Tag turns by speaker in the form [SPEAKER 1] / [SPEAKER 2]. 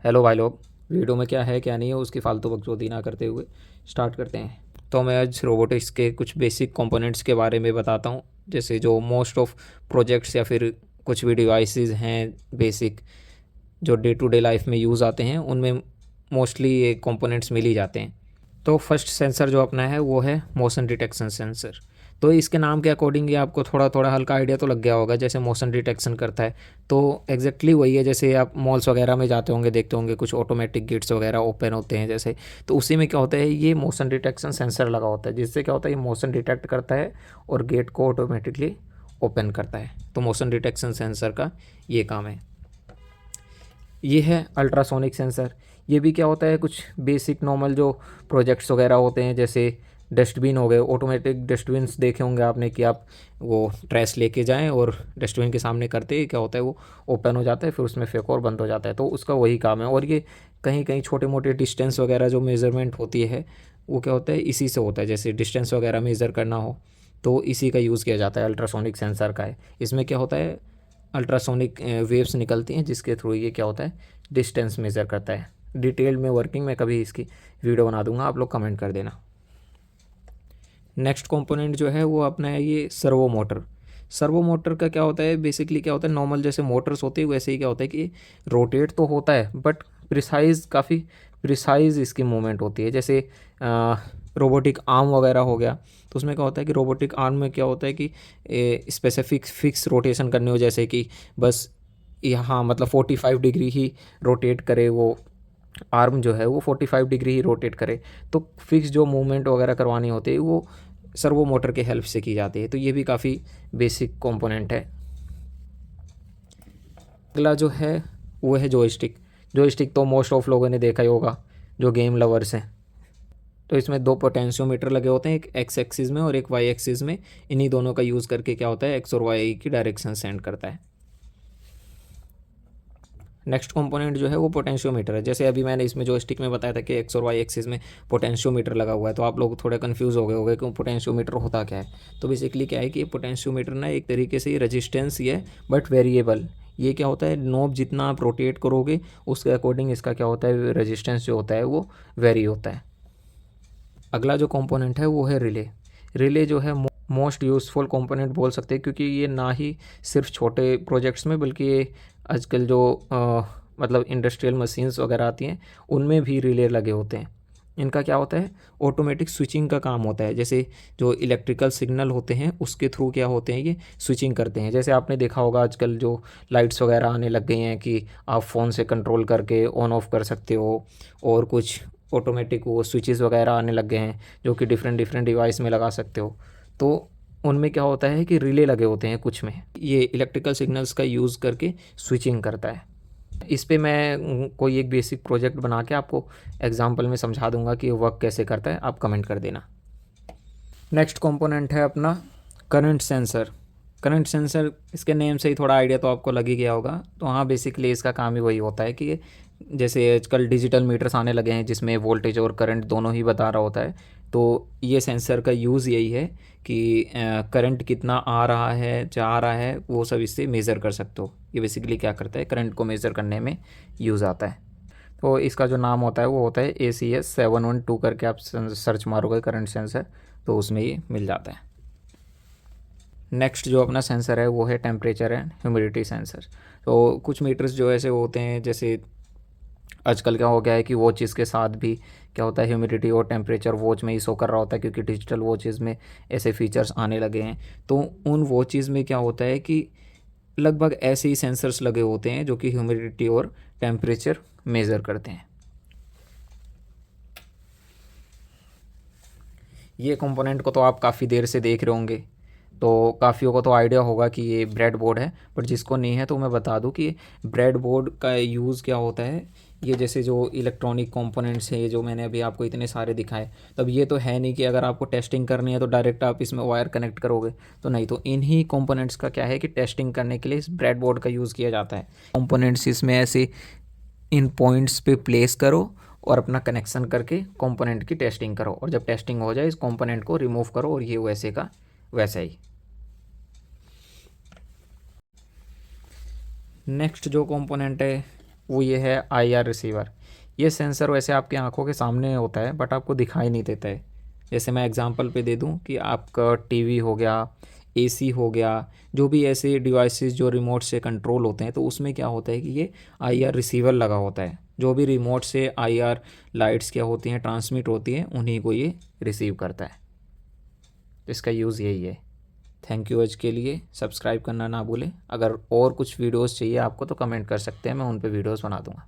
[SPEAKER 1] Hello भाई लोग। Video में क्या है क्या नहीं है उसकी फालतू बकचोदी ना करते हुए स्टार्ट करते हैं। तो मैं आज रोबोटिक्स के कुछ बेसिक कंपोनेंट्स के बारे में बताता हूँ, जैसे जो मोस्ट ऑफ प्रोजेक्ट्स या फिर कुछ भी डिवाइसेस हैं बेसिक जो डे टू डे लाइफ में यूज़ आते हैं, उनमें मोस्टली ये कंपोनेंट्स मिल ही जाते हैं। तो फर्स्ट सेंसर जो अपना है वो है मोशन डिटेक्शन सेंसर। तो इसके नाम के अकॉर्डिंग ये आपको थोड़ा थोड़ा हल्का आइडिया तो लग गया होगा, जैसे मोशन डिटेक्शन करता है तो एग्जैक्टली वही है। जैसे आप मॉल्स वगैरह में जाते होंगे, देखते होंगे कुछ ऑटोमेटिक गेट्स वगैरह ओपन होते हैं जैसे, तो उसी में क्या होता है, ये मोशन डिटेक्शन सेंसर लगा होता है, जिससे क्या होता है ये मोशन डिटेक्ट करता है और गेट को ऑटोमेटिकली ओपन करता है। तो मोशन डिटेक्शन सेंसर का ये काम है। ये है अल्ट्रासोनिक सेंसर। ये भी क्या होता है, कुछ बेसिक नॉर्मल जो प्रोजेक्ट्स वगैरह होते हैं, जैसे डस्टबिन हो गए, ऑटोमेटिक डस्टबिन्स देखे होंगे आपने कि आप वो ट्रैश लेके जाएं और डस्टबिन के सामने करते ही क्या होता है वो ओपन हो जाता है, फिर उसमें फेंको और बंद हो जाता है। तो उसका वही काम है। और ये कहीं कहीं छोटे मोटे डिस्टेंस वगैरह जो मेज़रमेंट होती है वो क्या होता है इसी से होता है, जैसे डिस्टेंस वगैरह मेज़र करना हो तो इसी का यूज़ किया जाता है, अल्ट्रासोनिक सेंसर का है। इसमें क्या होता है, अल्ट्रासोनिक वेव्स निकलती हैं जिसके थ्रू ये क्या होता है डिस्टेंस मेज़र करता है। डिटेल में वर्किंग में कभी इसकी वीडियो बना दूंगा, आप लोग कमेंट कर देना। नेक्स्ट कंपोनेंट जो है वो अपना है ये सर्वो मोटर। सर्वो मोटर का क्या होता है, बेसिकली क्या होता है, नॉर्मल जैसे मोटर्स होती है वैसे ही क्या होता है कि रोटेट तो होता है बट प्रिसाइज, काफ़ी प्रिसाइज इसकी मूवमेंट होती है। जैसे रोबोटिक आर्म वगैरह हो गया, तो उसमें क्या होता है कि रोबोटिक आर्म में क्या होता है कि स्पेसिफिक फिक्स रोटेशन करनी हो, जैसे कि बस यहाँ मतलब 45 डिग्री ही रोटेट करे वो आर्म जो है वो 45 डिग्री ही रोटेट करे। तो फिक्स जो मूवमेंट वगैरह करवानी होती है वो सर्वो मोटर के हेल्प से की जाती है। तो ये भी काफ़ी बेसिक कंपोनेंट है। अगला जो है वो है जॉयस्टिक। जॉयस्टिक तो मोस्ट ऑफ लोगों ने देखा ही होगा जो गेम लवर्स हैं। तो इसमें दो पोटेंशियोमीटर लगे होते हैं, एक एक्स एक्सिस में और एक वाई एक्सिस में। इन्हीं दोनों का यूज़ करके क्या होता है एक्स और वाई की डायरेक्शन सेंड करता है। नेक्स्ट कंपोनेंट जो है वो पोटेंशियोमीटर है। जैसे अभी मैंने इसमें जो स्टिक में बताया था कि एक्स और वाई एक्सिस में पोटेंशियोमीटर लगा हुआ है, तो आप लोग थोड़े कन्फ्यूज़ हो गए होंगे कि पोटेंशियोमीटर होता क्या है। तो बेसिकली क्या है कि पोटेंशियोमीटर ना एक तरीके से रेजिस्टेंस ही है बट वेरिएबल। ये क्या होता है, नोब जितना आप रोटेट करोगे उसके अकॉर्डिंग इसका क्या होता है रेजिस्टेंस जो होता है वो वेरी होता है। अगला जो कंपोनेंट है वो है रिले। रिले जो है मोस्ट यूज़फुल कंपोनेंट बोल सकते हैं, क्योंकि ये ना ही सिर्फ छोटे प्रोजेक्ट्स में बल्कि ये आजकल जो मतलब इंडस्ट्रियल मशीन्स वगैरह आती हैं उनमें भी रिले लगे होते हैं। इनका क्या होता है, ऑटोमेटिक स्विचिंग का काम होता है। जैसे जो इलेक्ट्रिकल सिग्नल होते हैं उसके थ्रू क्या होते हैं ये स्विचिंग करते हैं। जैसे आपने देखा होगा आजकल जो लाइट्स वगैरह आने लग गई हैं कि आप फ़ोन से कंट्रोल करके ऑन ऑफ कर सकते हो, और कुछ ऑटोमेटिक वो स्विचेस वगैरह आने लग गए हैं जो कि डिफरेंट डिफरेंट डिवाइस में लगा सकते हो। तो उनमें क्या होता है कि रिले लगे होते हैं कुछ में, ये इलेक्ट्रिकल सिग्नल्स का यूज़ करके स्विचिंग करता है। इस पे मैं कोई एक बेसिक प्रोजेक्ट बना के आपको एग्जांपल में समझा दूंगा कि वर्क कैसे करता है, आप कमेंट कर देना। नेक्स्ट कंपोनेंट है अपना करंट सेंसर। करंट सेंसर, इसके नेम से ही थोड़ा आइडिया तो आपको लग ही गया होगा। तो हाँ, बेसिकली इसका काम ही वही होता है कि जैसे आजकल डिजिटल मीटर्स आने लगे हैं जिसमें वोल्टेज और करंट दोनों ही बता रहा होता है, तो ये सेंसर का यूज़ यही है कि करंट कितना आ रहा है जा रहा है वो सब इससे मेज़र कर सकते हो। ये बेसिकली क्या करता है, करंट को मेज़र करने में यूज़ आता है। तो इसका जो नाम होता है वो होता है ACS712 करके आप सर्च मारोगे करंट सेंसर तो उसमें ये मिल जाता है। नेक्स्ट जो अपना सेंसर है वो है टेम्परेचर एंड ह्यूमिडिटी सेंसर। तो कुछ मीटर्स जो ऐसे होते हैं, जैसे आजकल क्या हो गया है कि वॉचेस के साथ भी क्या होता है ह्यूमिडिटी और टेम्परेचर वॉच में ही शो कर रहा होता है, क्योंकि डिजिटल वॉचेस में ऐसे फीचर्स आने लगे हैं। तो उन वॉचेस में क्या होता है कि लगभग ऐसे ही सेंसर्स लगे होते हैं जो कि ह्यूमिडिटी और टेम्परेचर मेज़र करते हैं। ये कंपोनेंट को तो आप काफ़ी देर से देख रहे होंगे, तो काफ़ियों को तो आइडिया होगा कि ये ब्रेड बोर्ड है, बट जिसको नहीं है तो मैं बता दूं कि ब्रेड बोर्ड का यूज़ क्या होता है। ये जैसे जो इलेक्ट्रॉनिक कंपोनेंट्स हैं, ये जो मैंने अभी आपको इतने सारे दिखाए, तब ये तो है नहीं कि अगर आपको टेस्टिंग करनी है तो डायरेक्ट आप इसमें वायर कनेक्ट करोगे, तो नहीं। तो इन्हीं कंपोनेंट्स का क्या है कि टेस्टिंग करने के लिए इस ब्रेड बोर्ड का यूज़ किया जाता है। कंपोनेंट्स इसमें ऐसे इन पॉइंट्स पे प्लेस करो और अपना कनेक्शन करके कंपोनेंट की टेस्टिंग करो, और जब टेस्टिंग हो जाए इस कंपोनेंट को रिमूव करो, और ये वैसे का वैसा ही। नेक्स्ट जो कंपोनेंट है वो ये है IR रिसीवर। ये सेंसर वैसे आपकी आंखों के सामने होता है बट आपको दिखाई नहीं देता है। जैसे मैं एग्जांपल पे दे दूं कि आपका टीवी हो गया, AC हो गया, जो भी ऐसे डिवाइसेस जो रिमोट से कंट्रोल होते हैं तो उसमें क्या होता है कि ये IR रिसीवर लगा होता है। जो भी रिमोट से IR लाइट्स क्या होती हैं ट्रांसमिट होती हैं उन्हीं को ये रिसीव करता है। तो इसका यूज़ यही है। थैंक यू आज के लिए। सब्सक्राइब करना ना भूलें। अगर और कुछ वीडियोस चाहिए आपको तो कमेंट कर सकते हैं, मैं उन पे वीडियोस बना दूंगा।